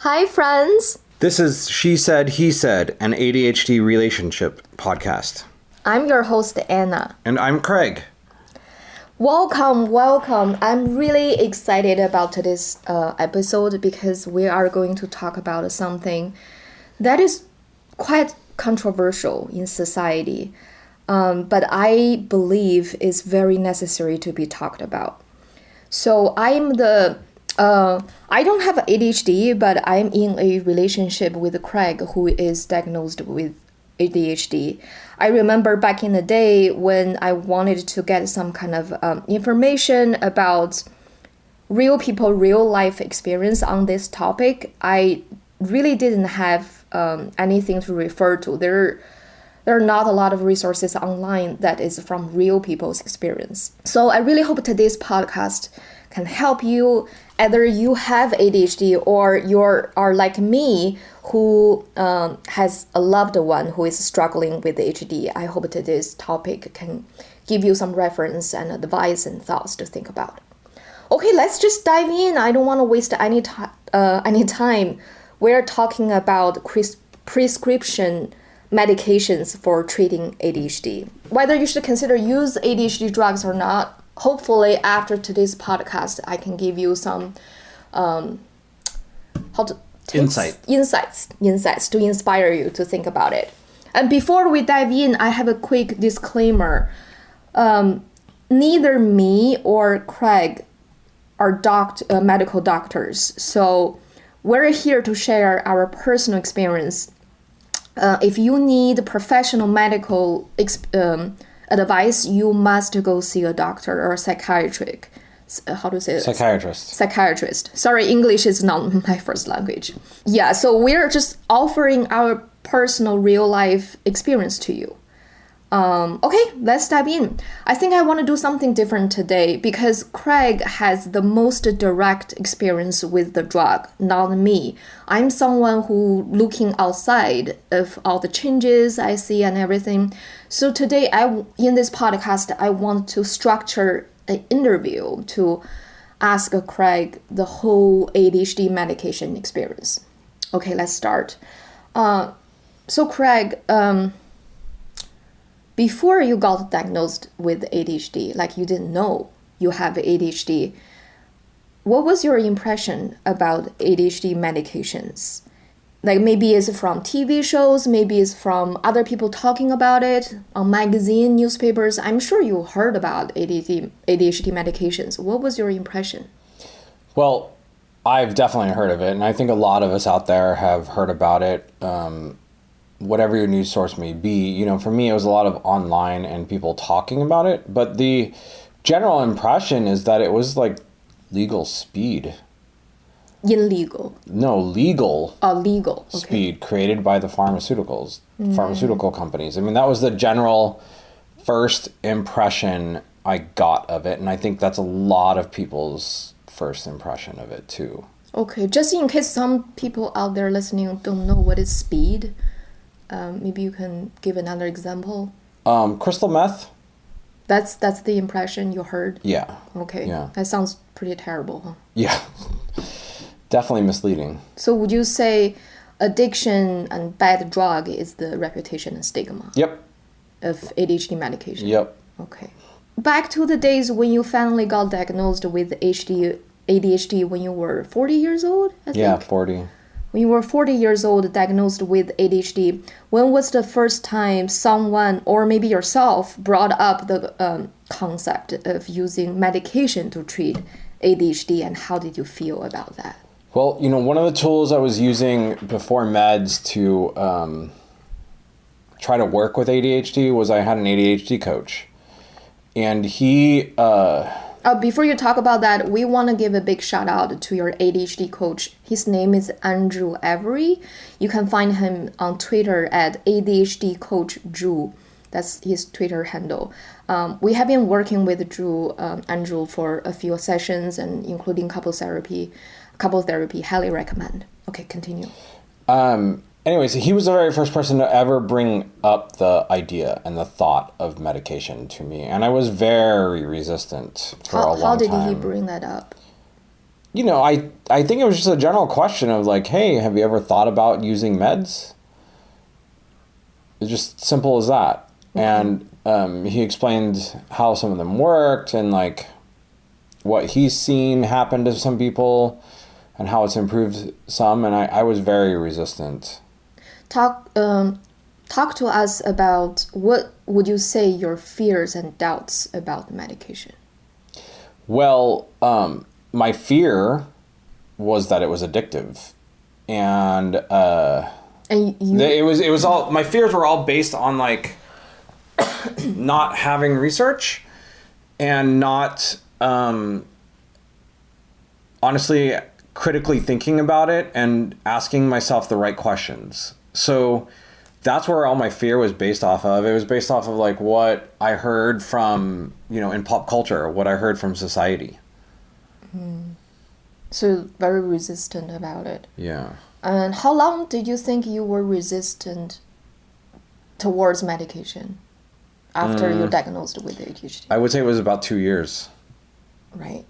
Hi, friends. This is She Said, He Said, an ADHD relationship podcast. I'm your host, Anna. And I'm Craig. Welcome. I'm really excited about today's episode because we are going to talk about something that is quite controversial in society, but I believe is very necessary to be talked about. So I don't have ADHD, but I'm in a relationship with Craig, who is diagnosed with ADHD. I remember back in the day when I wanted to get some kind of information about real people, real life experience on this topic. I really didn't have anything to refer to. There are not a lot of resources online that is from real people's experience. So I really hope today's podcast can help you. Either you have ADHD or you are like me who has a loved one who is struggling with ADHD. I hope today's topic can give you some reference and advice and thoughts to think about. Okay, let's just dive in. I don't want to waste any time. We're talking about prescription medications for treating ADHD. Whether you should consider use ADHD drugs or not, hopefully after today's podcast, I can give you some insights to inspire you to think about it. And before we dive in, I have a quick disclaimer. Neither me or Craig are medical doctors, so we're here to share our personal experience. If you need professional medical advice, you must go see a doctor or a psychiatrist. How to say it? Psychiatrist. Sorry, English is not my first language. Yeah, so we're just offering our personal real life experience to you. Okay, let's dive in. I think I want to do something different today because Craig has the most direct experience with the drug, not me. I'm someone who looking outside of all the changes I see and everything. So today, in this podcast, I want to structure an interview to ask Craig the whole ADHD medication experience. Okay, let's start. So Craig, before you got diagnosed with ADHD, like you didn't know you have ADHD, what was your impression about ADHD medications? Like maybe it's from TV shows, maybe it's from other people talking about it on magazine, newspapers. I'm sure you heard about ADHD medications. What was your impression? Well, I've definitely heard of it, and I think a lot of us out there have heard about it. Whatever your news source may be, for me, it was a lot of online and people talking about it. But the general impression is that it was like legal speed. Illegal? No, legal. Oh, legal. Okay. Speed created by the pharmaceutical companies. I mean, that was the general first impression I got of it. And I think that's a lot of people's first impression of it too. Okay, just in case some people out there listening don't know what is speed, maybe you can give another example. Crystal meth. That's the impression you heard? Yeah. Okay. Yeah. That sounds pretty terrible, huh? Yeah. Definitely misleading. So would you say addiction and bad drug is the reputation and stigma? Yep. Of ADHD medication? Yep. Okay. Back to the days when you finally got diagnosed with ADHD when you were 40 years old, I think? Yeah, 40. When you were 40 years old, diagnosed with ADHD, when was the first time someone, or maybe yourself, brought up the concept of using medication to treat ADHD, and how did you feel about that? Well, one of the tools I was using before meds to try to work with ADHD was I had an ADHD coach. And he... Before you talk about that, we want to give a big shout out to your ADHD coach. His name is Andrew Avery. You can find him on Twitter at ADHD Coach Drew. That's his Twitter handle. We have been working with Andrew for a few sessions, and including couple therapy. Highly recommend. Okay, continue. Anyways, he was the very first person to ever bring up the idea and the thought of medication to me. And I was very resistant for a long time. How did he bring that up? I think it was just a general question of like, hey, have you ever thought about using meds? It's just simple as that. And he explained how some of them worked and like what he's seen happen to some people and how it's improved some. And I was very resistant. Talk to us about what would you say your fears and doubts about the medication? Well, my fear was that it was addictive, and it was all, my fears were all based on like not having research and not honestly critically thinking about it and asking myself the right questions. So that's where all my fear was based off of. It was based off of like what I heard from, in pop culture, what I heard from society. So very resistant about it. Yeah. And how long did you think you were resistant towards medication after you're diagnosed with ADHD? I would say it was about 2 years. Right.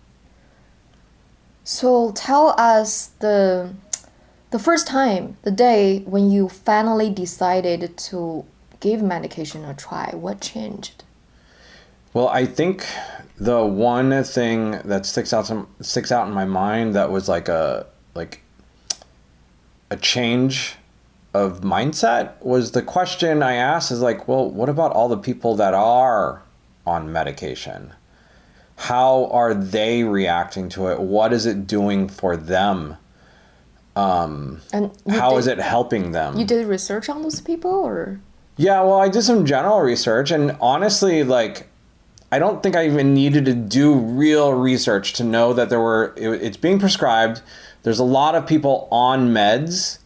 So tell us the first time, the day when you finally decided to give medication a try. What changed? Well, I think the one thing that sticks out in my mind that was like a change of mindset was the question I asked is like, well, what about all the people that are on medication? How are they reacting to it? What is it doing for them? And how is it helping them? You did research on those people, or? Yeah, well, I did some general research, and honestly, like, I don't think I even needed to do real research to know that it's being prescribed. There's a lot of people on meds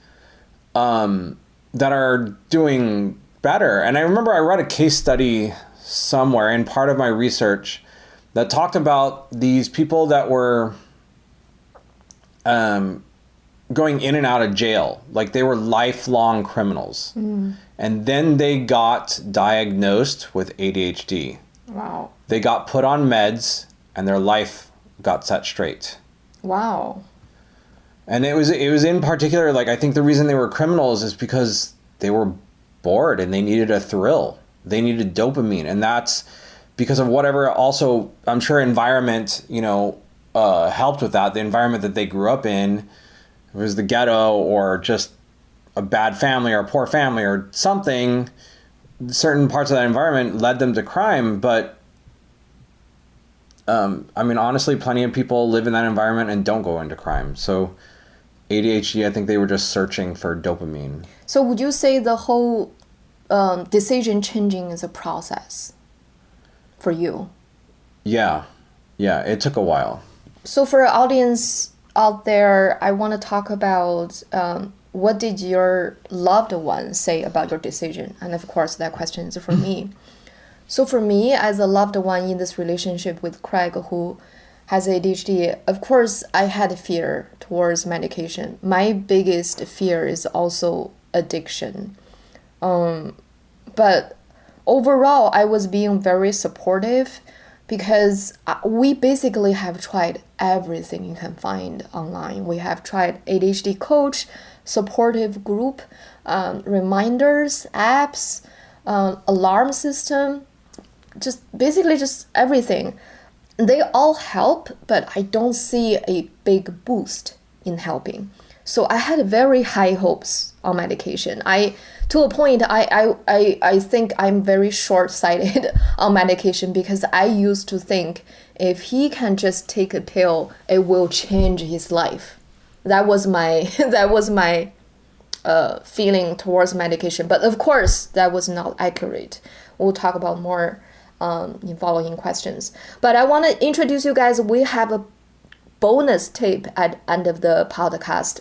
that are doing better. And I remember I read a case study somewhere in part of my research that talked about these people that were going in and out of jail. Like they were lifelong criminals. And then they got diagnosed with ADHD. Wow. They got put on meds and their life got set straight. Wow. And it was in particular, like, I think the reason they were criminals is because they were bored and they needed a thrill. They needed dopamine. And that's because of whatever also, I'm sure, environment, helped with that. The environment that they grew up in was the ghetto or just a bad family or a poor family or something. Certain parts of that environment led them to crime. But, honestly, plenty of people live in that environment and don't go into crime. So ADHD, I think they were just searching for dopamine. So would you say the whole decision changing is a process for you? Yeah, it took a while. So for our audience out there, I want to talk about what did your loved one say about your decision? And of course, that question is for me. So for me, as a loved one in this relationship with Craig, who has ADHD, of course, I had fear towards medication. My biggest fear is also addiction. But overall, I was being very supportive because we basically have tried everything you can find online. We have tried ADHD coach, supportive group, reminders, apps, alarm system, just everything. They all help, but I don't see a big boost in helping. So I had very high hopes on medication. To a point, I think I'm very short-sighted on medication because I used to think if he can just take a pill, it will change his life. That was my feeling towards medication. But of course, that was not accurate. We'll talk about more in following questions. But I want to introduce you guys. We have a bonus tape at the end of the podcast.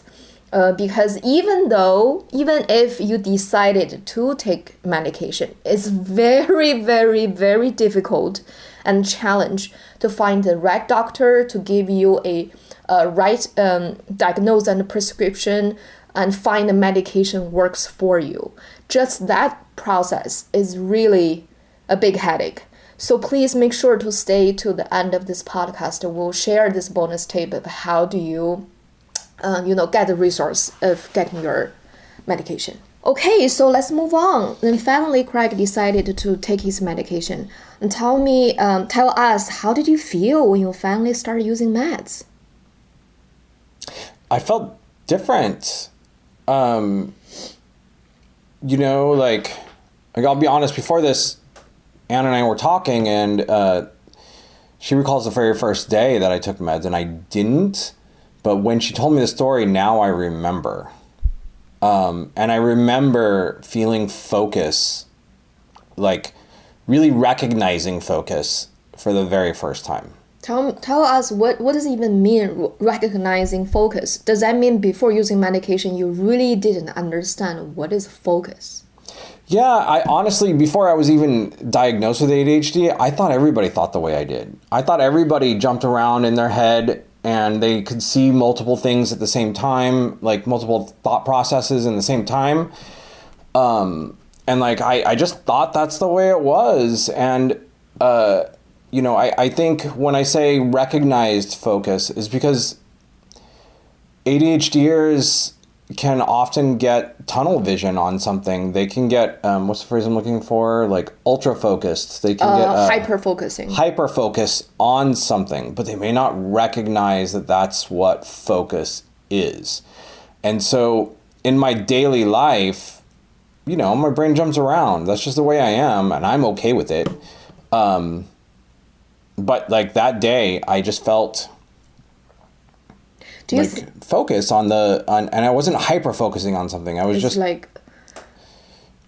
Because even if you decided to take medication, it's very, very, very difficult and challenge to find the right doctor to give you a right diagnosis and prescription and find the medication works for you. Just that process is really a big headache. So please make sure to stay to the end of this podcast. We'll share this bonus tip of how do you, get the resource of getting your medication. Okay, so let's move on. Then finally, Craig decided to take his medication. And tell us, how did you feel when you finally started using meds? I felt different. I'll be honest, before this, Anna and I were talking, and she recalls the very first day that I took meds, and I didn't. But when she told me the story, now I remember. And I remember feeling focus, like really recognizing focus for the very first time. Tell us, what does it even mean, recognizing focus? Does that mean before using medication, you really didn't understand what is focus? Yeah, I honestly, before I was even diagnosed with ADHD, I thought everybody thought the way I did. I thought everybody jumped around in their head and they could see multiple things at the same time, like multiple thought processes in the same time. I just thought that's the way it was. And, I think when I say recognized focus is because ADHDers can often get tunnel vision on something. They can get, what's the phrase I'm looking for? Like ultra focused. They can get hyper focus on something, but they may not recognize that that's what focus is. And so in my daily life, my brain jumps around. That's just the way I am, and I'm okay with it. But like that day, I just felt focus on and I wasn't hyper focusing on something. I was just like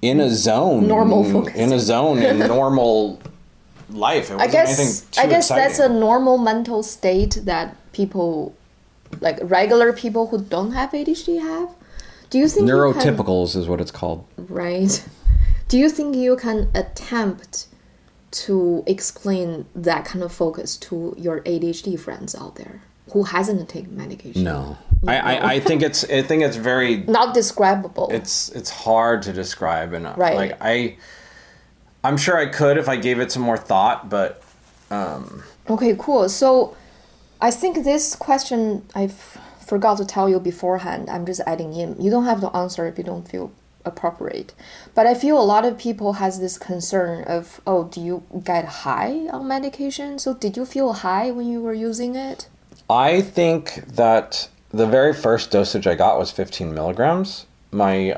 in a zone, normal focus, in a zone in normal life. It wasn't anything too I guess exciting. That's a normal mental state that people, like regular people who don't have ADHD have. Do you think neurotypicals is what it's called? Right. Do you think you can attempt to explain that kind of focus to your ADHD friends out there who hasn't taken medication? No. I think it's very not describable. It's hard to describe, and right. I'm sure I could if I gave it some more thought, but Okay, cool. So I think this question I forgot to tell you beforehand. I'm just adding in. You don't have to answer if you don't feel appropriate. But I feel a lot of people has this concern of, do you get high on medication? So did you feel high when you were using it? I think that the very first dosage I got was 15 milligrams. My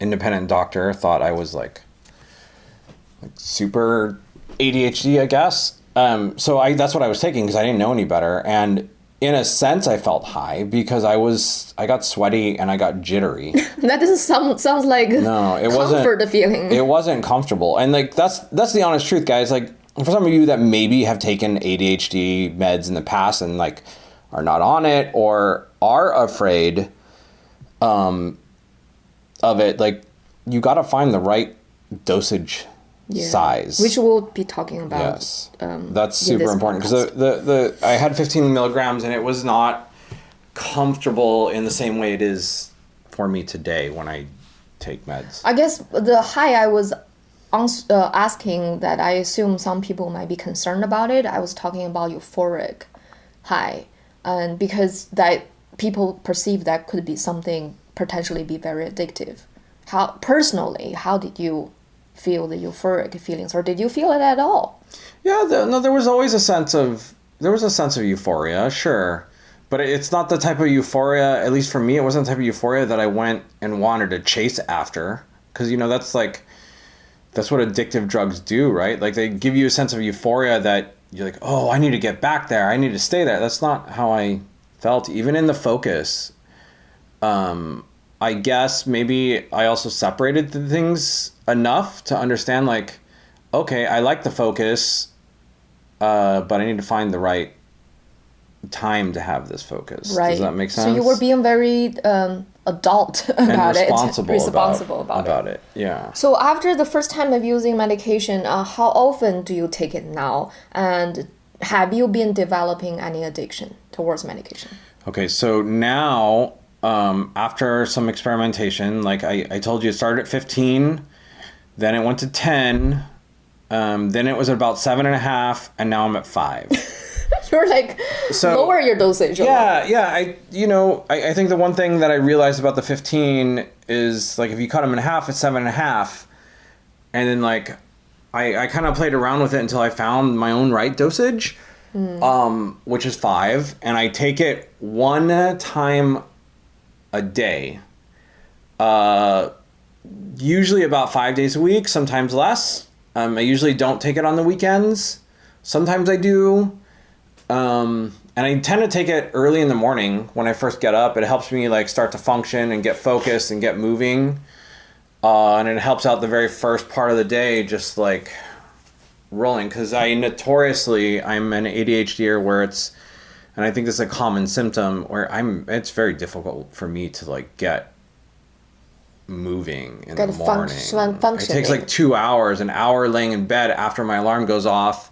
independent doctor thought I was like super ADHD, I guess. So that's what I was taking because I didn't know any better. And in a sense, I felt high because I got sweaty and I got jittery. That doesn't sounds like comfort feeling. It wasn't comfortable. And like that's the honest truth, guys. Like for some of you that maybe have taken ADHD meds in the past and like are not on it or are afraid of it, like you got to find the right dosage size, which we'll be talking about. Yes, that's super important because the I had 15 milligrams and it was not comfortable in the same way it is for me today when I take meds. I guess the high I was asking that I assume some people might be concerned about it. I was talking about euphoric high, and because that people perceive that could be something potentially be very addictive. How did you feel the euphoric feelings, or did you feel it at all? Yeah, there was always a sense of euphoria, sure, but it's not the type of euphoria. At least for me, it wasn't the type of euphoria that I went and wanted to chase after, because that's what addictive drugs do, right? Like they give you a sense of euphoria that you're like, oh, I need to get back there, I need to stay there. That's not how I felt, even in the focus. I guess maybe I also separated the things enough to understand, like, okay, I like the focus, but I need to find the right time to have this focus. Right. Does that make sense? So you were being very adult about it. Responsible about it. Yeah. So after the first time of using medication, how often do you take it now? And have you been developing any addiction towards medication? Okay, so now, after some experimentation, like I told you, it started at 15, then it went to 10, Then it was about 7.5, and now I'm at 5. You're like, lower your dosage a lot. Yeah. I think the one thing that I realized about the 15 is, like, if you cut them in half, it's 7.5. And then, like, I kind of played around with it until I found my own right dosage, which is 5. And I take it one time a day. Usually about 5 days a week, sometimes less. I usually don't take it on the weekends. Sometimes I do. And I tend to take it early in the morning when I first get up. It helps me, like, start to function and get focused and get moving. And it helps out the very first part of the day, just, like, rolling. Because I'm an ADHDer where it's, and I think this is a common symptom, where it's very difficult for me to, like, get moving in the morning. It takes like 2 hours, an hour laying in bed after my alarm goes off,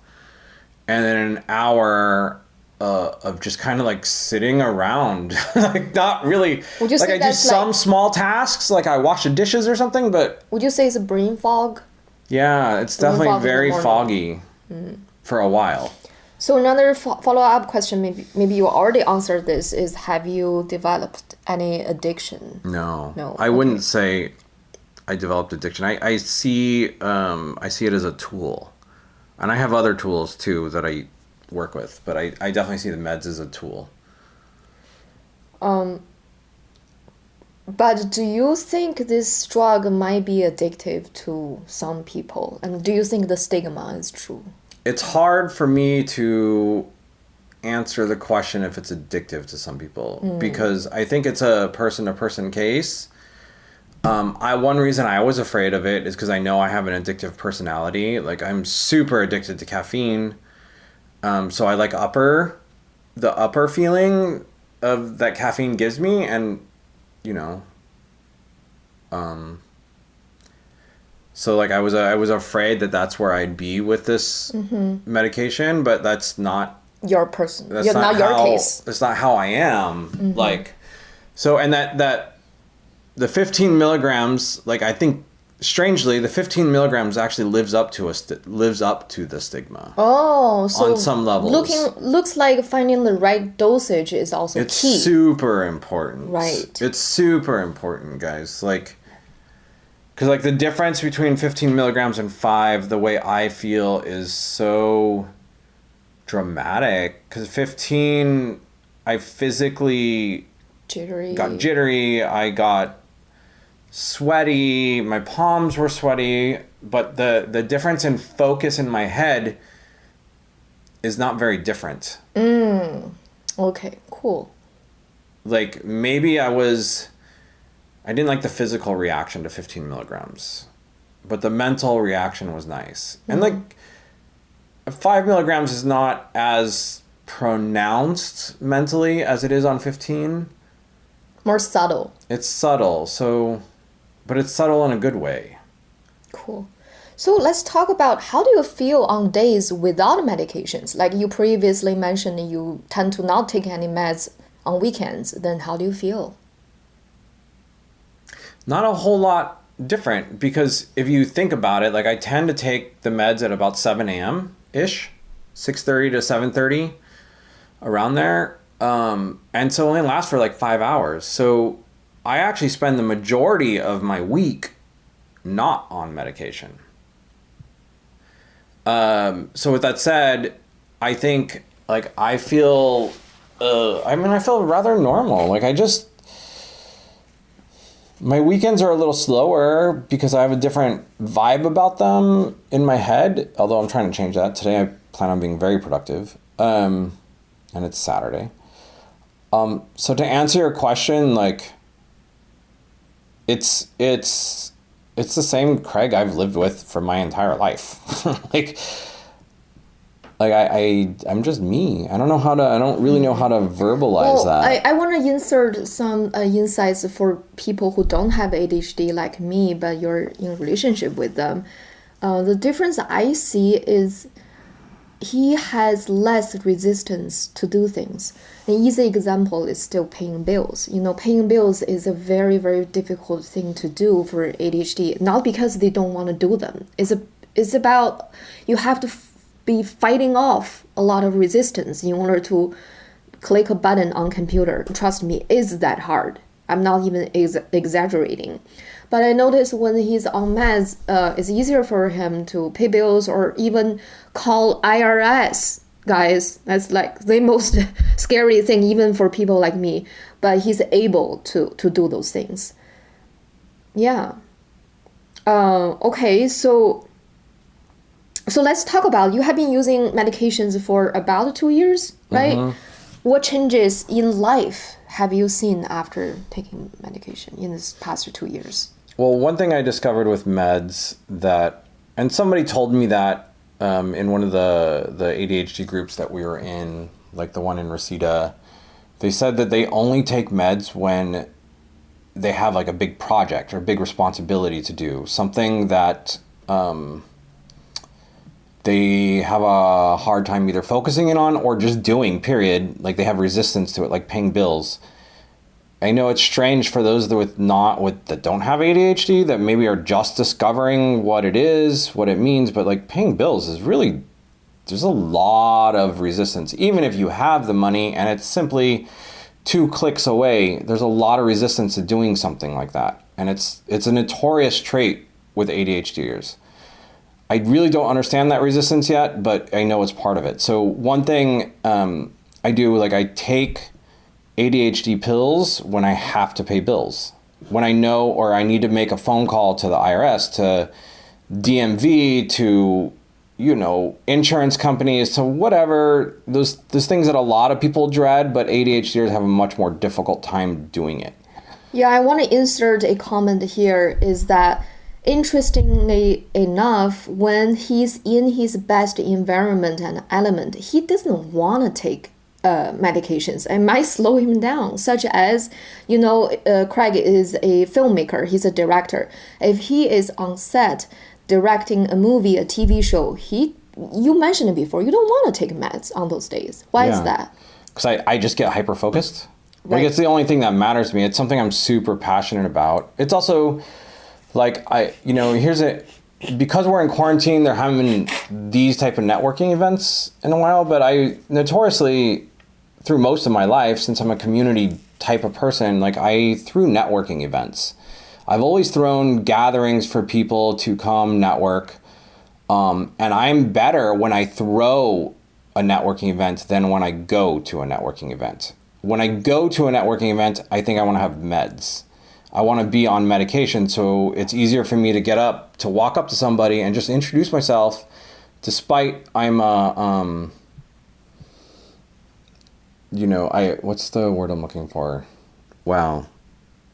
and then an hour of just kind of like sitting around, like not really. Would you say I do some small tasks, like I wash the dishes or something, but would you say it's a brain fog? Yeah, it's definitely very foggy for a while. So another follow-up question, maybe you already answered this, is have you developed any addiction? No. I wouldn't say I developed addiction. I see it as a tool. And I have other tools too that I work with, but I definitely see the meds as a tool. But do you think this drug might be addictive to some people? And do you think the stigma is true? It's hard for me to answer the question if it's addictive to some people, because I think it's a person-to-person case. One reason I was afraid of it is because I know I have an addictive personality. Like, I'm super addicted to caffeine. So I like the upper feeling of that caffeine gives me, and so like I was afraid that that's where I'd be with this medication, but that's not your person. That's not your case. That's not how I am. Like, so, and that the 15 milligrams, like, I think strangely the 15 milligrams actually lives up to the stigma. Oh, so on some levels, looks like finding the right dosage is also key. It's super important. Right. It's super important, guys. Like, because, like, the difference between 15 milligrams and 5, the way I feel, is so dramatic. Because 15, I physically got jittery. I got sweaty. My palms were sweaty. But the difference in focus in my head is not very different. Okay, cool. Like, maybe I didn't like the physical reaction to 15 milligrams, but the mental reaction was nice. And, like, 5 milligrams is not as pronounced mentally as it is on 15. More subtle. It's subtle, but it's subtle in a good way. Cool. So let's talk about, how do you feel on days without medications? Like you previously mentioned, you tend to not take any meds on weekends. Then how do you feel? Not a whole lot different, because if you think about it, like, I tend to take the meds at about 7 a.m.-ish, 6:30 to 7:30, around there. And so it only lasts for like 5 hours. So I actually spend the majority of my week not on medication. So with that said, I think, like, I feel rather normal. Like, my weekends are a little slower because I have a different vibe about them in my head, although I'm trying to change that. Today I plan on being very productive, and it's Saturday. So to answer your question, like, it's the same Craig I've lived with for my entire life. I'm just me. I don't really know how to verbalize that. I want to insert some insights for people who don't have ADHD like me, but you're in a relationship with them. The difference I see is he has less resistance to do things. An easy example is still paying bills. Paying bills is a very, very difficult thing to do for ADHD, not because they don't want to do them. It's about you have to be fighting off a lot of resistance in order to click a button on computer. Trust me, it's that hard. I'm not even exaggerating. But I notice when he's on meds, it's easier for him to pay bills or even call IRS. Guys, that's like the most scary thing even for people like me. But he's able to do those things. Yeah. Okay, so let's talk about, you have been using medications for about 2 years, right? What changes in life have you seen after taking medication in this past 2 years? Well, one thing I discovered with meds and somebody told me that in one of the ADHD groups that we were in, like the one in Reseda, they said that they only take meds when they have like a big project or big responsibility to do, something that they have a hard time either focusing in on or just doing, period. Like they have resistance to it, like paying bills. I know it's strange for those that don't have ADHD, that maybe are just discovering what it is, what it means, but like paying bills is really, there's a lot of resistance. Even if you have the money and it's simply 2 clicks away, there's a lot of resistance to doing something like that. And it's a notorious trait with ADHDers. I really don't understand that resistance yet, but I know it's part of it. So one thing I do, like I take ADHD pills when I have to pay bills. When I know or I need to make a phone call to the IRS, to DMV, to, insurance companies, to whatever, those things that a lot of people dread, but ADHDers have a much more difficult time doing it. Yeah, I want to insert a comment here is that interestingly enough, when he's in his best environment and element, he doesn't want to take medications. It might slow him down, such as, Craig is a filmmaker, he's a director. If he is on set directing a movie, a TV show, you mentioned it before, you don't want to take meds on those days. Why is that? Because I just get hyper-focused. Right. Like, it's the only thing that matters to me. It's something I'm super passionate about. It's also, like, because we're in quarantine, there haven't been these type of networking events in a while, but I notoriously, through most of my life, since I'm a community type of person, like I threw networking events. I've always thrown gatherings for people to come network. And I'm better when I throw a networking event than when I go to a networking event. When I go to a networking event, I think I want to have meds. I want to be on medication, so it's easier for me to get up, to walk up to somebody and just introduce myself, despite I'm what's the word I'm looking for? Wow.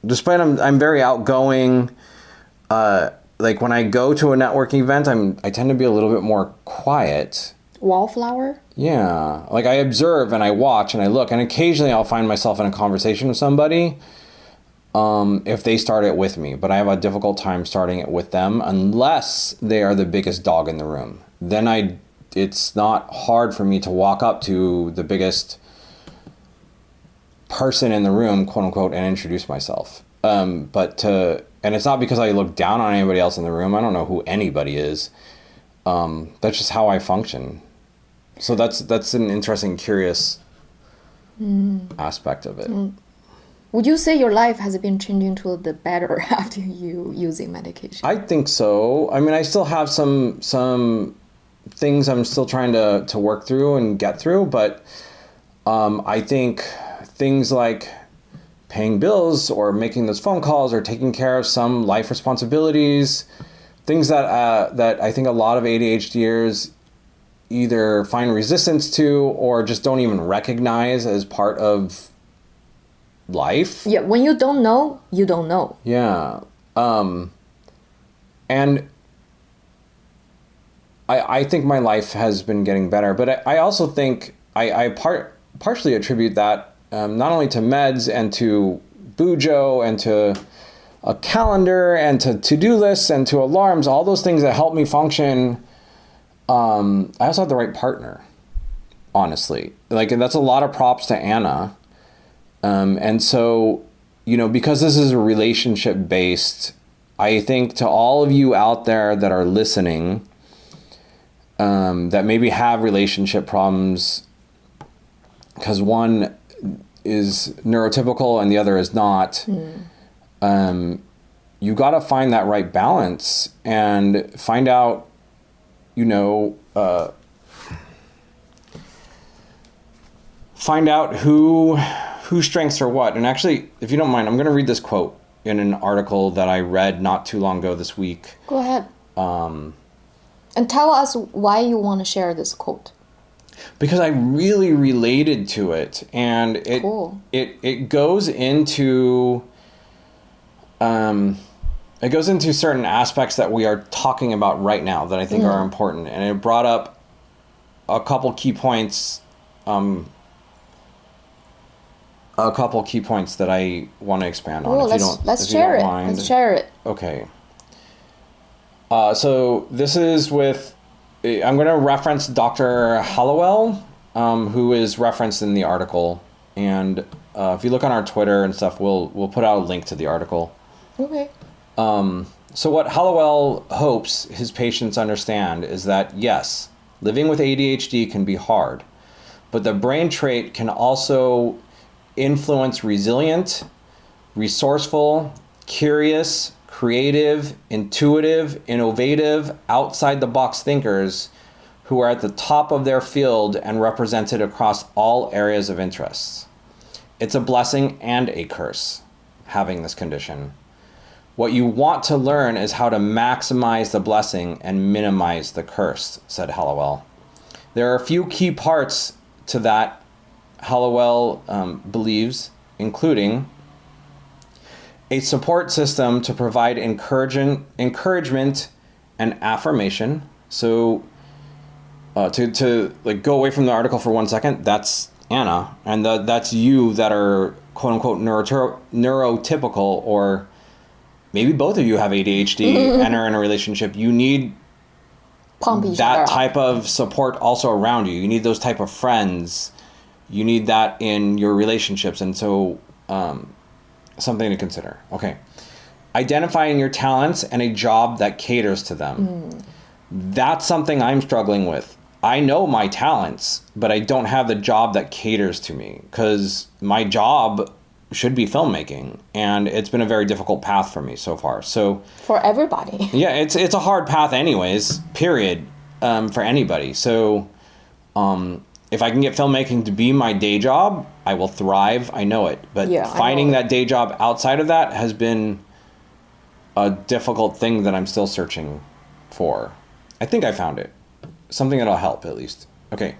Despite I'm very outgoing, like when I go to a networking event, I tend to be a little bit more quiet. Wallflower? Yeah. Like I observe and I watch and I look, and occasionally I'll find myself in a conversation with somebody if they start it with me, but I have a difficult time starting it with them unless they are the biggest dog in the room. Then it's not hard for me to walk up to the biggest person in the room, quote unquote, and introduce myself. And it's not because I look down on anybody else in the room. I don't know who anybody is. That's just how I function. So that's an interesting, curious aspect of it. Would you say your life has been changing to the better after you using medication? I think so. I mean, I still have some things I'm still trying to work through and get through, but I think things like paying bills or making those phone calls or taking care of some life responsibilities, things that I think a lot of ADHDers either find resistance to or just don't even recognize as part of life. Yeah, when you don't know, you don't know. Yeah. And I think my life has been getting better, but I also think I partially attribute that not only to meds and to Bujo and to a calendar and to-do lists and to alarms, all those things that help me function. I also have the right partner, honestly. Like, and that's a lot of props to Anna. And so, because this is a relationship based, I think to all of you out there that are listening, that maybe have relationship problems because one is neurotypical and the other is not. You got to find that right balance and find out, find out whose strengths are what. And actually, if you don't mind, I'm going to read this quote in an article that I read not too long ago this week. Go ahead. And tell us why you want to share this quote. Because I really related to it, and it goes into certain aspects that we are talking about right now that I think are important, and it brought up a couple key points. That I want to expand on. Let's share it. Let's share it. Okay. So this is with. I'm going to reference Dr. Hallowell, who is referenced in the article, and if you look on our Twitter and stuff, we'll put out a link to the article. Okay. So what Hallowell hopes his patients understand is that yes, living with ADHD can be hard, but the brain trait can also influence resilient, resourceful, curious, creative, intuitive, innovative, outside-the-box thinkers who are at the top of their field and represented across all areas of interest. It's a blessing and a curse, having this condition. What you want to learn is how to maximize the blessing and minimize the curse, said Hallowell. There are a few key parts to that Hallowell believes, including a support system to provide encouragement and affirmation. So to like go away from the article for 1 second, that's Anna, and that's you that are quote unquote neurotypical, or maybe both of you have ADHD and are in a relationship. You need that type of support also around you. You need those type of friends. You need that in your relationships. And so something to consider. Okay. Identifying your talents and a job that caters to them. That's something I'm struggling with. I know my talents, but I don't have the job that caters to me, because my job should be filmmaking, and it's been a very difficult path for me so far. So for everybody. Yeah, it's a hard path anyways, period, for anybody. So if I can get filmmaking to be my day job, I will thrive. I know it. But finding that day job outside of that has been a difficult thing that I'm still searching for. I think I found it. Something that'll help, at least. Okay.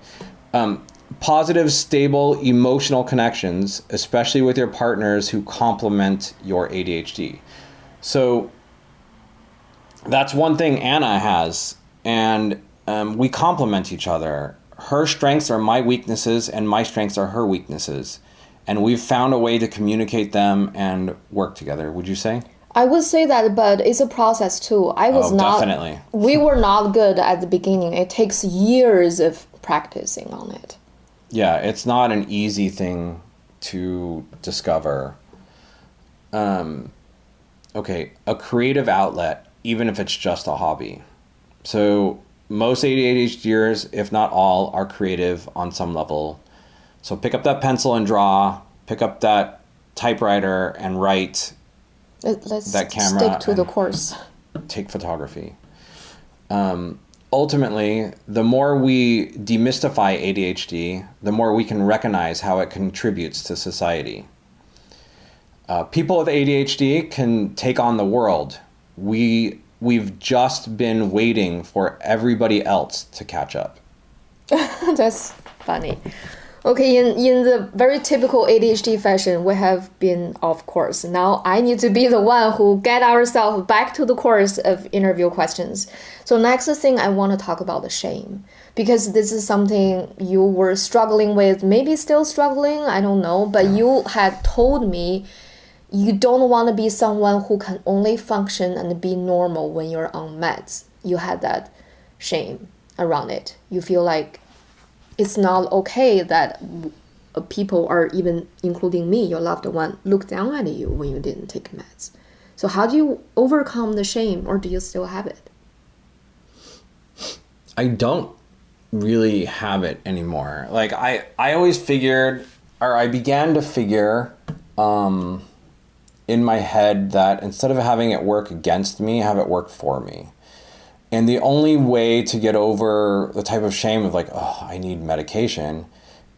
Positive, stable, emotional connections, especially with your partners who complement your ADHD. So that's one thing Anna has, and we complement each other. Her strengths are my weaknesses, and my strengths are her weaknesses. And we've found a way to communicate them and work together, would you say? I would say that, but it's a process too. Definitely. We were not good at the beginning. It takes years of practicing on it. Yeah, it's not an easy thing to discover. Okay, a creative outlet, even if it's just a hobby. So most ADHDers, if not all, are creative on some level. So pick up that pencil and draw, pick up that typewriter and write. Let's that camera stick to the course. Take photography. Ultimately, the more we demystify ADHD, the more we can recognize how it contributes to society. People with ADHD can take on the world. We've just been waiting for everybody else to catch up. That's funny. Okay, in the very typical ADHD fashion, we have been off course. Now I need to be the one who get ourselves back to the course of interview questions. So next thing I want to talk about the shame, because this is something you were struggling with, maybe still struggling, I don't know, but you had told me you don't want to be someone who can only function and be normal when you're on meds. You had that shame around it. You feel like it's not okay that people are, even including me, your loved one, look down at you when you didn't take meds. So how do you overcome the shame, or do you still have it? I don't really have it anymore. Like I always figured, or I began to figure in my head that instead of having it work against me, have it work for me. And the only way to get over the type of shame of like, oh, I need medication,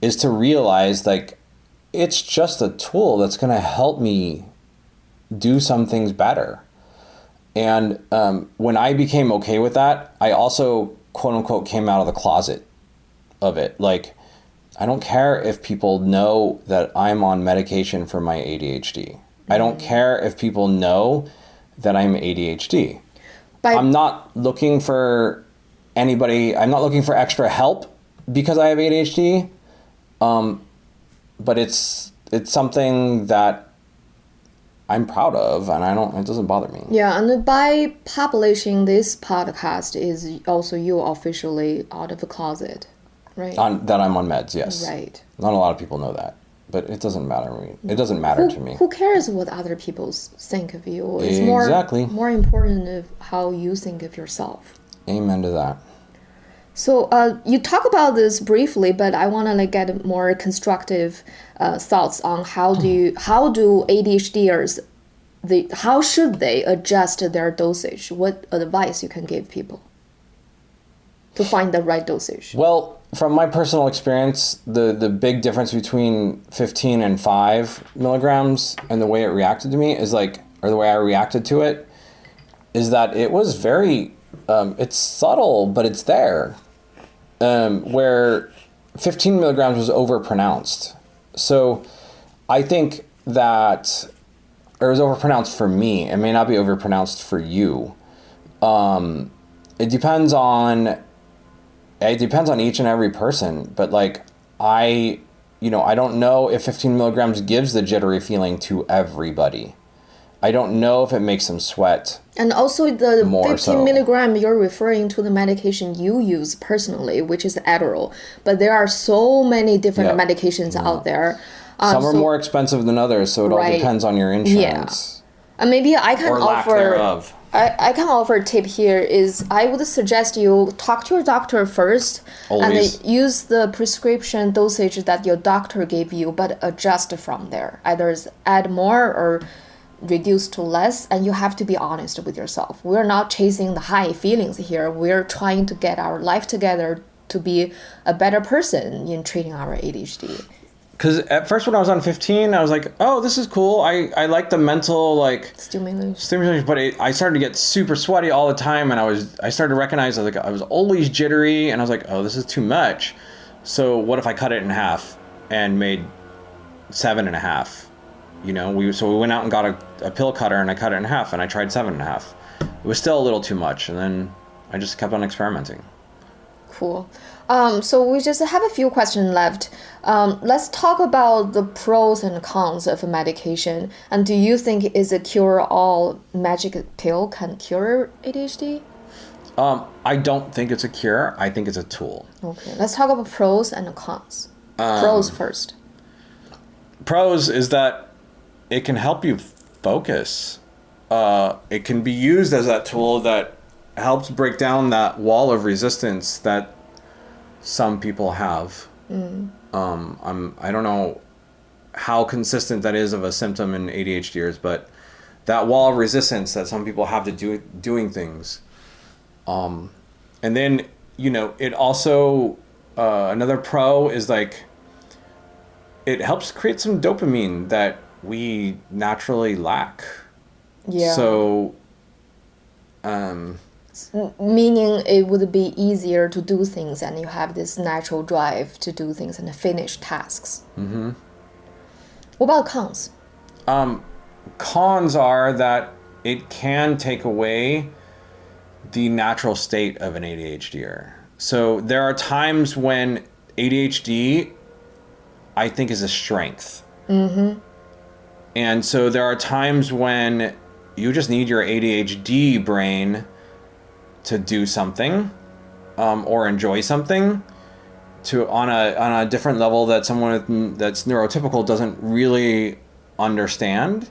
is to realize like it's just a tool that's going to help me do some things better. And when I became okay with that, I also, quote unquote, came out of the closet of it. Like, I don't care if people know that I'm on medication for my ADHD. I don't care if people know that I'm ADHD. I'm not looking for anybody, I'm not looking for extra help because I have ADHD. But it's something that I'm proud of, and it doesn't bother me. Yeah, and by publishing this podcast is also you officially out of the closet, right? That I'm on meds, yes. Right. Not a lot of people know that, but it doesn't matter to me. It doesn't matter to me. Who cares what other people think of you? It's exactly. more important of how you think of yourself. Amen to that. So you talk about this briefly, but I want to get more constructive thoughts on how do ADHDers, how should they adjust their dosage? What advice you can give people to find the right dosage? Well, from my personal experience, the big difference between 15 and 5 milligrams and the way it reacted to me is like, or the way I reacted to it, is that it was very, it's subtle, but it's there. Where 15 milligrams was overpronounced. So I think that it was overpronounced for me. It may not be overpronounced for you. It depends on each and every person, but like I don't know if 15 milligrams gives the jittery feeling to everybody. I don't know if it makes them sweat. And also the 15 milligram, you're referring to the medication you use personally, which is Adderall. But there are so many different medications out there. Some are more expensive than others, so it all depends on your insurance. Yeah. And maybe I can offer... thereof. I can offer a tip here is I would suggest you talk to your doctor first. Always. And use the prescription dosage that your doctor gave you, but adjust from there. Either add more or reduce to less, and you have to be honest with yourself. We're not chasing the high feelings here. We're trying to get our life together to be a better person in treating our ADHD. Because at first when I was on 15, I was like, oh, this is cool. I like the mental like stimulation, but I started to get super sweaty all the time, and I started to recognize I was always jittery, and I was like, oh, this is too much. So what if I cut it in half and made 7.5? So we went out and got a pill cutter, and I cut it in half, and I tried 7.5. It was still a little too much, and then I just kept on experimenting. Cool. So we just have a few questions left. Let's talk about the pros and cons of medication. And do you think is a cure-all magic pill can cure ADHD? I don't think it's a cure. I think it's a tool. Okay. Let's talk about pros and cons. Pros first. Pros is that it can help you focus. It can be used as that tool that helps break down that wall of resistance that some people have. I don't know how consistent that is of a symptom in ADHDers, but that wall of resistance that some people have to doing things. And then, it also, another pro is like, it helps create some dopamine that we naturally lack. Yeah. So, meaning it would be easier to do things, and you have this natural drive to do things and finish tasks. Mm-hmm. What about cons? Cons are that it can take away the natural state of an ADHDer. So there are times when ADHD, I think, is a strength. Mm-hmm. And so there are times when you just need your ADHD brain to do something, or enjoy something on a different level that someone that's neurotypical doesn't really understand.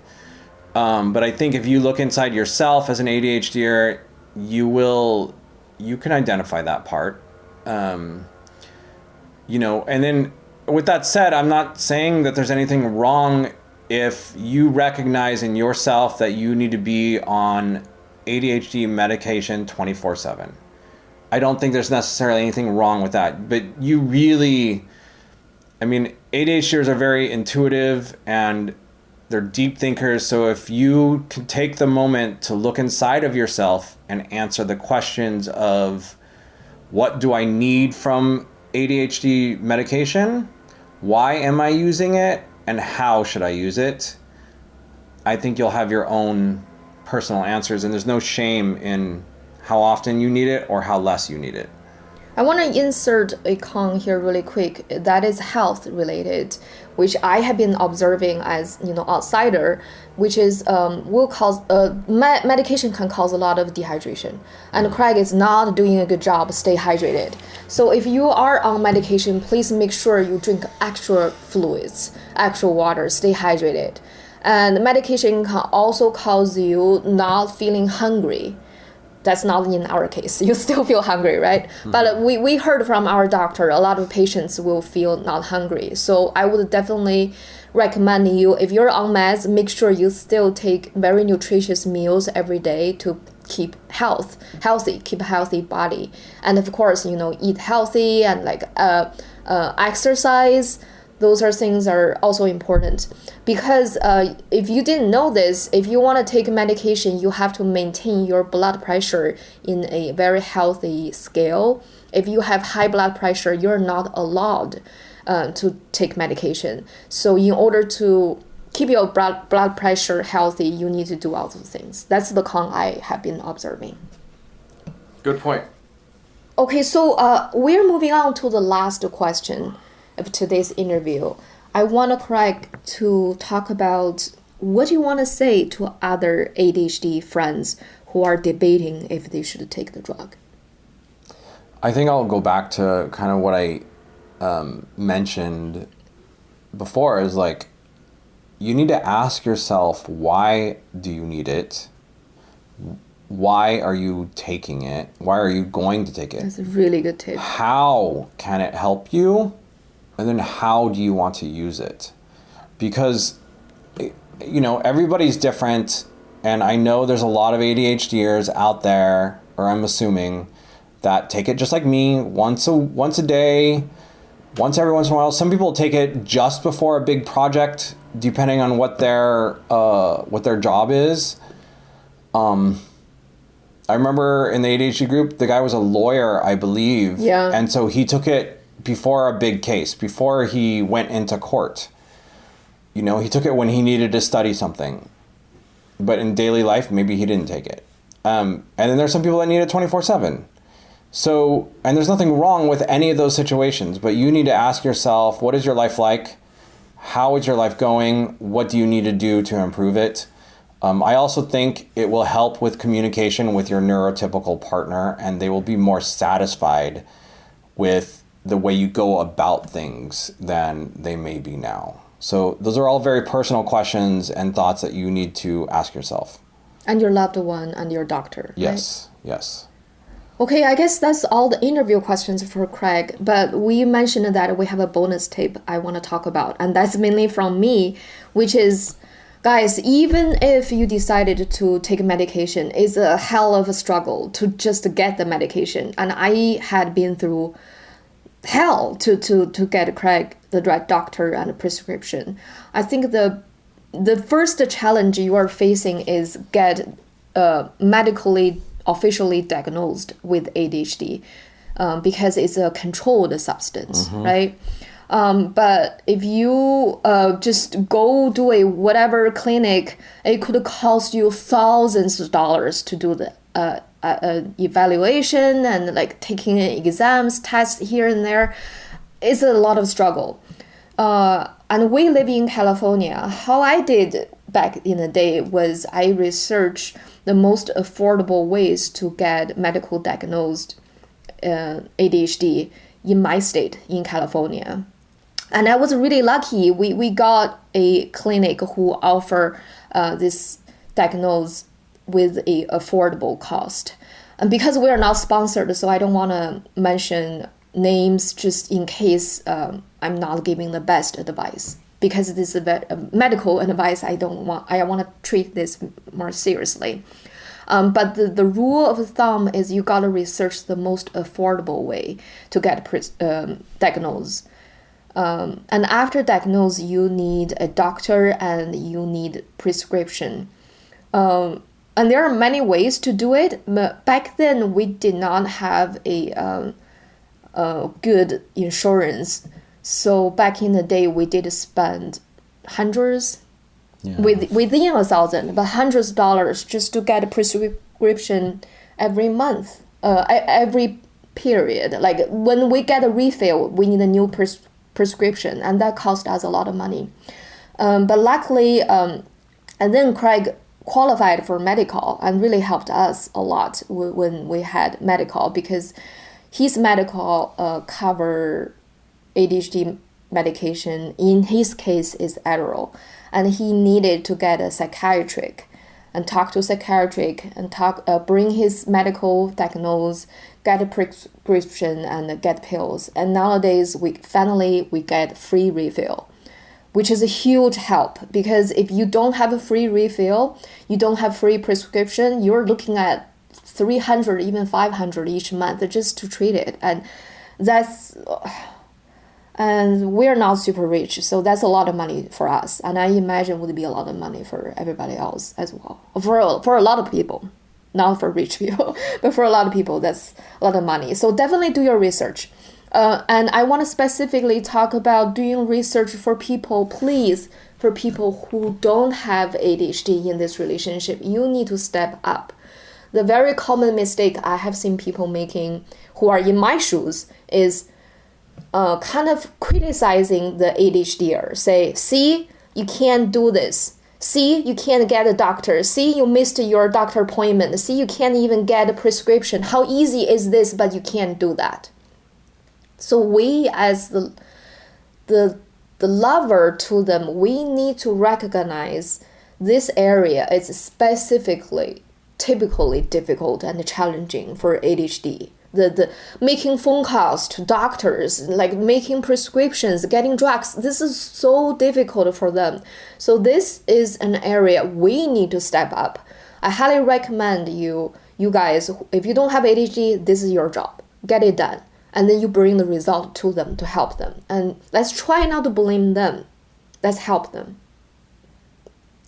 But I think if you look inside yourself as an ADHDer, you will you can identify that part. And then with that said, I'm not saying that there's anything wrong if you recognize in yourself that you need to be on ADHD medication 24/7. I don't think there's necessarily anything wrong with that, but you really, ADHDers are very intuitive and they're deep thinkers. So if you can take the moment to look inside of yourself and answer the questions of, what do I need from ADHD medication? Why am I using it? And how should I use it? I think you'll have your own personal answers, and there's no shame in how often you need it or how less you need it. I want to insert a con here really quick that is health related, which I have been observing as outsider, which is will cause medication can cause a lot of dehydration, and Craig is not doing a good job stay hydrated. So if you are on medication, please make sure you drink extra fluids, extra water, stay hydrated. And medication can also cause you not feeling hungry. That's not in our case. You still feel hungry, right? Mm-hmm. But we heard from our doctor, a lot of patients will feel not hungry. So I would definitely recommend you, if you're on meds, make sure you still take very nutritious meals every day to keep healthy, keep a healthy body. And of course, eat healthy and exercise. Those are things are also important because if you didn't know this, if you want to take medication, you have to maintain your blood pressure in a very healthy scale. If you have high blood pressure, you're not allowed to take medication. So in order to keep your blood pressure healthy, you need to do all those things. That's the con I have been observing. Good point. Okay, so we're moving on to the last question of today's interview. I want Craig to talk about what you want to say to other ADHD friends who are debating if they should take the drug. I think I'll go back to kind of what I mentioned before is you need to ask yourself, why do you need it? Why are you taking it? Why are you going to take it? That's a really good tip. How can it help you? And then how do you want to use it? Because, everybody's different. And I know there's a lot of ADHDers out there, or I'm assuming, that take it just like me, once a day, once every once in a while. Some people take it just before a big project, depending on what their job is. I remember in the ADHD group, the guy was a lawyer, I believe. Yeah. And so he took it before a big case, before he went into court. He took it when he needed to study something. But in daily life, maybe he didn't take it. And then there's some people that need it 24/7. So, and there's nothing wrong with any of those situations, but you need to ask yourself, what is your life like? How is your life going? What do you need to do to improve it? I also think it will help with communication with your neurotypical partner, and they will be more satisfied with the way you go about things than they may be now. So those are all very personal questions and thoughts that you need to ask yourself. And your loved one and your doctor. Yes, right? Yes. Okay, I guess that's all the interview questions for Craig, but we mentioned that we have a bonus tip I want to talk about, and that's mainly from me, which is, guys, even if you decided to take medication, it's a hell of a struggle to just get the medication. And I had been through hell to get Craig the right doctor and a prescription. I think the first challenge you are facing is get medically officially diagnosed with ADHD because it's a controlled substance, right? But if you just go do a whatever clinic, it could cost you thousands of dollars to do the evaluation and taking exams, tests here and there. It's a lot of struggle. And we live in California. How I did back in the day was I researched the most affordable ways to get medical diagnosed ADHD in my state, in California. And I was really lucky. We got a clinic who offer this diagnosis with a affordable cost. And because we are not sponsored, so I don't want to mention names just in case I'm not giving the best advice. Because this is a medical advice, I want to treat this more seriously. But the rule of thumb is you got to research the most affordable way to get diagnosed. And after diagnosis, you need a doctor and you need prescription. And there are many ways to do it. But back then, we did not have a good insurance. So back in the day, we did spend hundreds, within $1,000, but hundreds of dollars just to get a prescription every month, every period. Like when we get a refill, we need a new prescription, and that cost us a lot of money. But luckily, and then Craig qualified for medical and really helped us a lot when we had medical, because his medical cover ADHD medication. In his case is Adderall, and he needed to get a psychiatric and talk to a psychiatric and bring his medical diagnosis, get a prescription and get pills. And nowadays we get free refill, which is a huge help, because if you don't have a free refill, you don't have free prescription, you're looking at $300, even $500 each month just to treat it. And we're not super rich, so that's a lot of money for us. And I imagine would be a lot of money for everybody else as well. For a lot of people, not for rich people, but for a lot of people, that's a lot of money. So definitely do your research. And I want to specifically talk about doing research for people, please, for people who don't have ADHD in this relationship. You need to step up. The very common mistake I have seen people making who are in my shoes is kind of criticizing the ADHDer. Say, see, you can't do this. See, you can't get a doctor. See, you missed your doctor appointment. See, you can't even get a prescription. How easy is this, but you can't do that? So we, as the lover to them, we need to recognize this area is typically difficult and challenging for ADHD. The making phone calls to doctors, like making prescriptions, getting drugs, this is so difficult for them. So this is an area we need to step up. I highly recommend you guys, if you don't have ADHD, this is your job. Get it done. And then you bring the result to them to help them. And let's try not to blame them. Let's help them.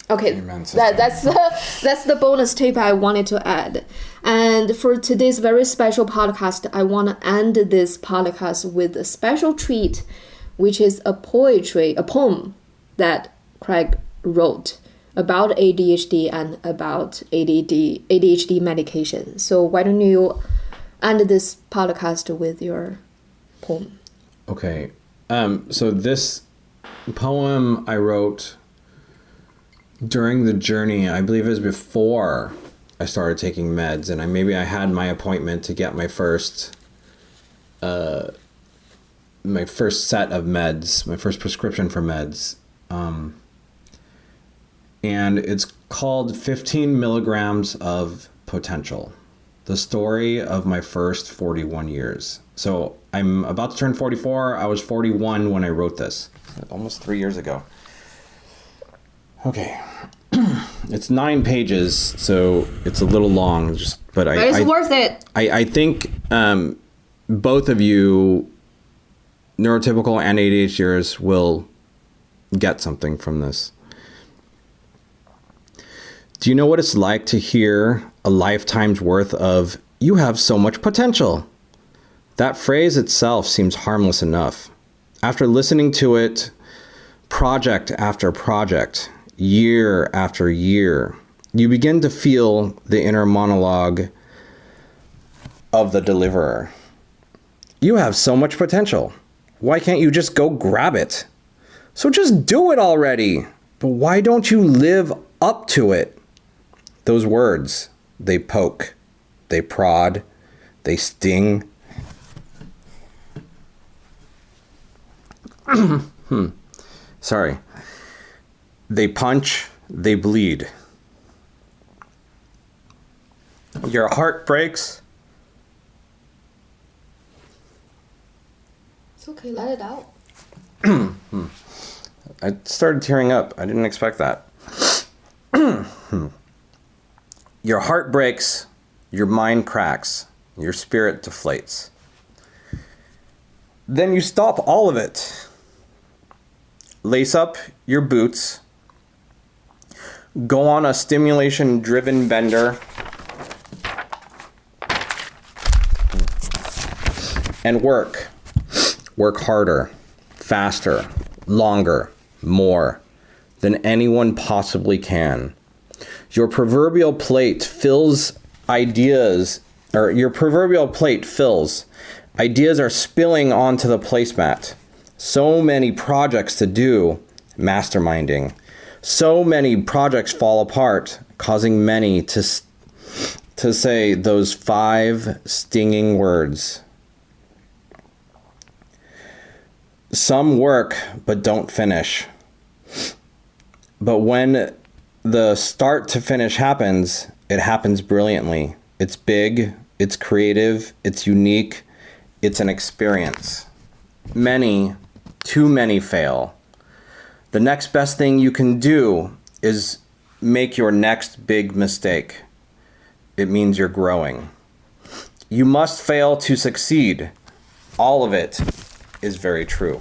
Okay, that's the bonus tip I wanted to add. And for today's very special podcast, I want to end this podcast with a special treat, which is a poem that Craig wrote about ADHD and about ADHD medication. So why don't you end this podcast with your poem? Okay. So this poem I wrote during the journey, I believe it was before I started taking meds, and I had my appointment to get my first set of meds, my first prescription for meds. And it's called 15 Milligrams of Potential, the story of my first 41 years. So I'm about to turn 44. I was 41 when I wrote this, almost 3 years ago. Okay. It's 9 pages, so it's a little long, but it's worth it. I think both of you, neurotypical and ADHDers, will get something from this. Do you know what it's like to hear a lifetime's worth of, "You have so much potential"? That phrase itself seems harmless enough. After listening to it project after project, year after year, you begin to feel the inner monologue of the deliverer. You have so much potential. Why can't you just go grab it? So just do it already. But why don't you live up to it? Those words, they poke, they prod, they sting. Sorry. They punch, they bleed. Your heart breaks. It's okay, let it out. I started tearing up. I didn't expect that. Your heart breaks, your mind cracks, your spirit deflates. Then you stop all of it. Lace up your boots. Go on a stimulation-driven bender. And work. Work harder, faster, longer, more than anyone possibly can. Your proverbial plate fills. Ideas are spilling onto the placemat. So many projects to do, masterminding. So many projects fall apart, causing many to say those 5 stinging words. Some work, but don't finish. But when the start to finish happens, it happens brilliantly. It's big, it's creative, it's unique, it's an experience. Many, too many fail. The next best thing you can do is make your next big mistake. It means you're growing. You must fail to succeed. All of it is very true.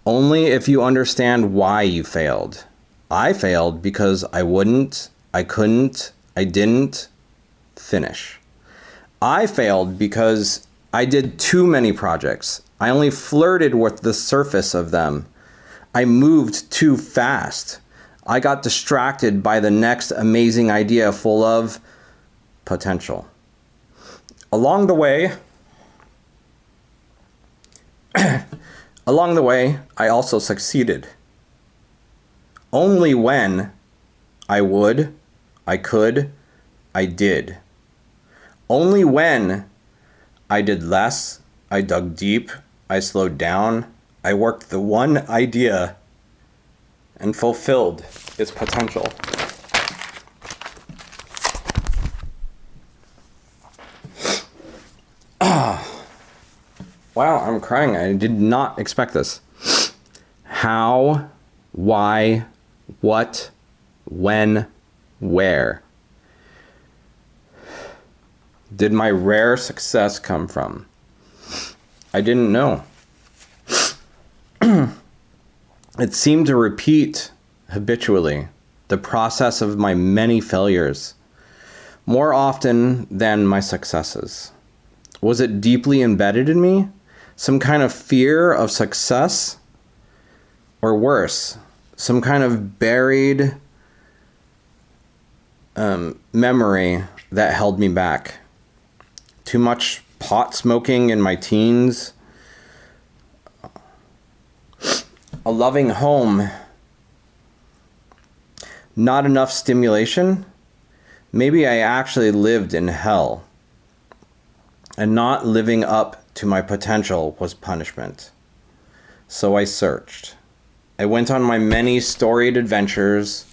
Only if you understand why you failed. I failed because I couldn't, I didn't finish. I failed because I did too many projects. I only flirted with the surface of them. I moved too fast. I got distracted by the next amazing idea full of potential. Along the way, I also succeeded. Only when I would, I could, I did. Only when I did less, I dug deep, I slowed down, I worked the one idea and fulfilled its potential. Wow, I'm crying. I did not expect this. How, why, what, when, where did my rare success come from? I didn't know. It seemed to repeat habitually the process of my many failures, more often than my successes. Was it deeply embedded in me? Some kind of fear of success? Or worse, some kind of buried memory that held me back? Too much pot smoking in my teens? A loving home? Not enough stimulation? Maybe I actually lived in hell, and not living up to my potential was punishment. So I searched. I went on my many storied adventures,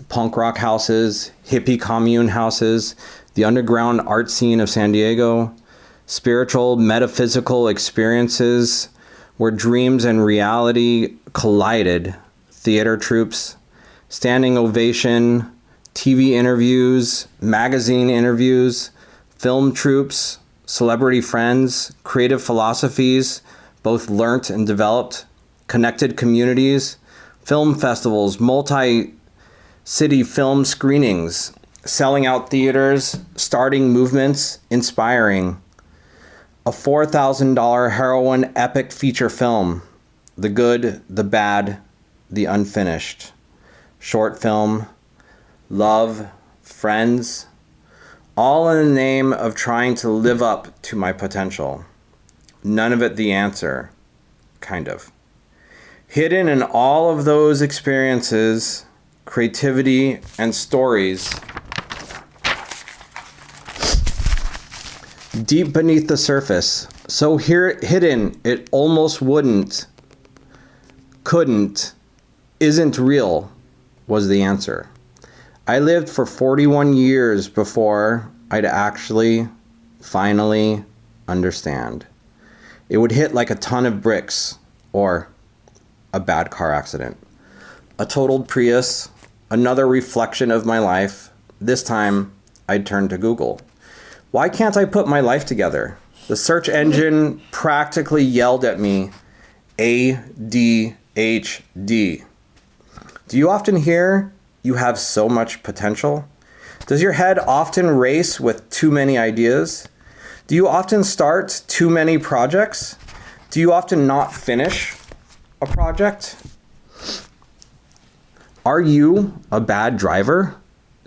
punk rock houses, hippie commune houses, the underground art scene of San Diego, spiritual, metaphysical experiences where dreams and reality collided, theater troupes, standing ovation, TV interviews, magazine interviews, film troupes, celebrity friends, creative philosophies, both learnt and developed, connected communities, film festivals, multi-city film screenings, selling out theaters, starting movements, inspiring. A $4,000 heroin epic feature film, the good, the bad, the unfinished. Short film, love, friends, all in the name of trying to live up to my potential. None of it the answer, kind of. Hidden in all of those experiences, creativity, and stories, deep beneath the surface, so hidden it almost couldn't, isn't real, was the answer. I lived for 41 years before I'd actually, finally understand. It would hit like a ton of bricks or a bad car accident. A totaled Prius, another reflection of my life. This time, I'd turn to Google. Why can't I put my life together? The search engine practically yelled at me, ADHD. Do you often hear you have so much potential? Does your head often race with too many ideas? Do you often start too many projects? Do you often not finish a project? Are you a bad driver?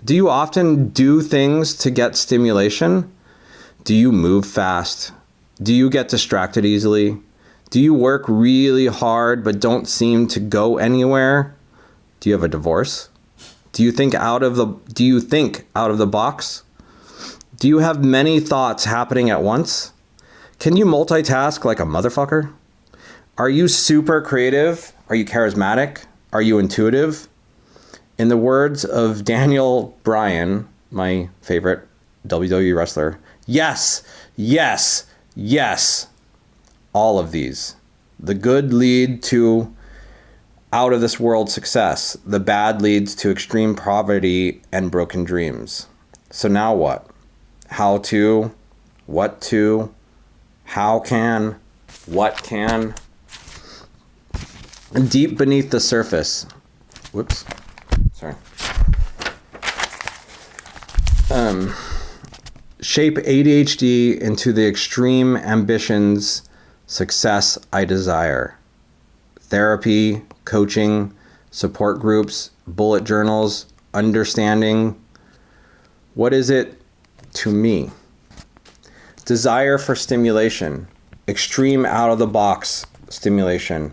Do you often do things to get stimulation? Do you move fast? Do you get distracted easily? Do you work really hard but don't seem to go anywhere? Do you have a divorce? Do you think out of the box? Do you have many thoughts happening at once? Can you multitask like a motherfucker? Are you super creative? Are you charismatic? Are you intuitive? In the words of Daniel Bryan, my favorite WWE wrestler, yes, yes, yes. All of these. The good lead to out of this world success. The bad leads to extreme poverty and broken dreams. So now what? How to, what to, how can, what can. Deep beneath the surface. Whoops. Sorry. Shape ADHD into the extreme ambitions, success I desire. Therapy, coaching, support groups, bullet journals, understanding. What is it to me? Desire for stimulation, extreme out-of-the-box stimulation,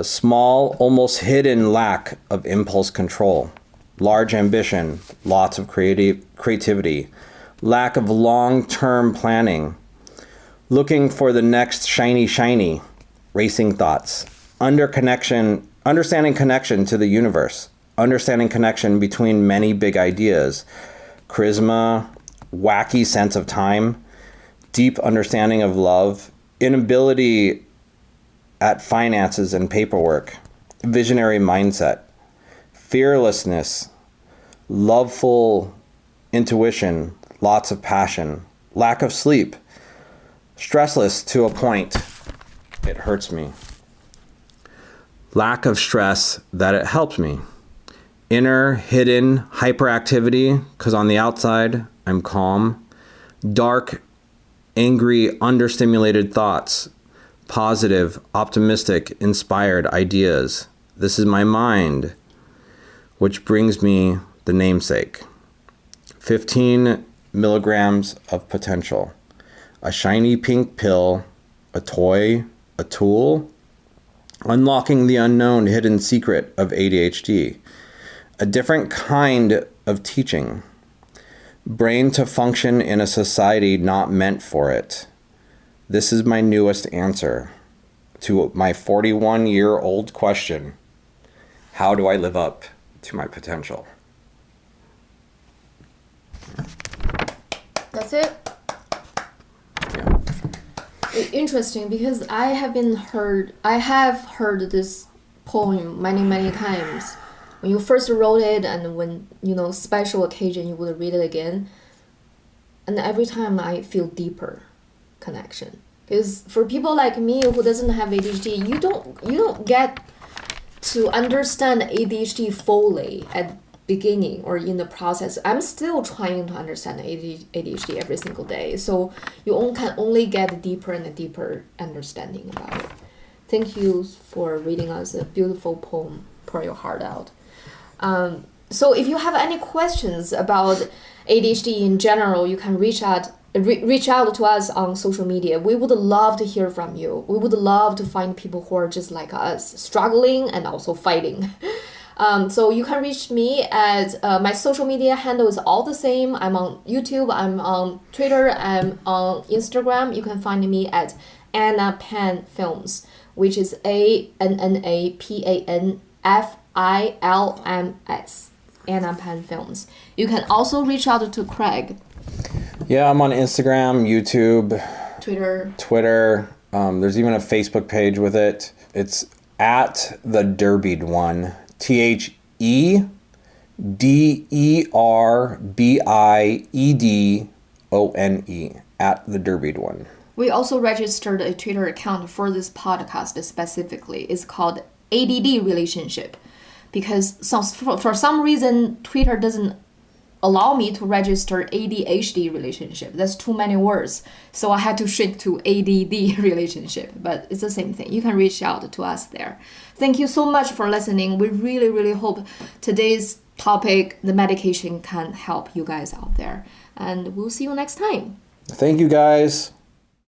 small, almost hidden lack of impulse control, large ambition, lots of creativity, lack of long-term planning, looking for the next shiny, racing thoughts, understanding connection to the universe, understanding connection between many big ideas, charisma, wacky sense of time, deep understanding of love, inability at finances and paperwork, visionary mindset, fearlessness, loveful intuition, lots of passion, lack of sleep, stressless to a point it hurts me, lack of stress that it helps me, inner hidden hyperactivity because on the outside I'm calm, dark, angry, understimulated thoughts, positive, optimistic, inspired ideas. This is my mind, which brings me the namesake. 15 milligrams of potential. A shiny pink pill, a toy, a tool, unlocking the unknown hidden secret of ADHD. A different kind of teaching. Brain to function in a society not meant for it. This is my newest answer to my 41-year-old question. How do I live up to my potential? That's it? Yeah. Interesting, because I have heard this poem many times. When you first wrote it, and when, special occasion, you would read it again. And every time I feel deeper connection. Because for people like me who doesn't have ADHD, you don't get to understand ADHD fully at beginning or in the process. I'm still trying to understand ADHD every single day. So you can only get deeper and deeper understanding about it. Thank you for reading us a beautiful poem, Pour Your Heart Out. So if you have any questions about ADHD in general, you can reach out to us on social media. We would love to hear from you. We would love to find people who are just like us, struggling and also fighting. So you can reach me at my social media handle is all the same. I'm on YouTube, I'm on Twitter, I'm on Instagram. You can find me at Anna Pan Films, which is ANNAPANFILMS. Anna Pan Films. You can also reach out to Craig. Yeah, I'm on Instagram, YouTube, Twitter. There's even a Facebook page with it. It's at the Derbied One. TheDerbiedOne. At the Derbied One. We also registered a Twitter account for this podcast specifically. It's called ADD Relationship. Because for some reason, Twitter doesn't allow me to register ADHD relationship. That's too many words. So I had to shrink to ADD relationship. But it's the same thing. You can reach out to us there. Thank you so much for listening. We really, really hope today's topic, the medication, can help you guys out there. And we'll see you next time. Thank you, guys.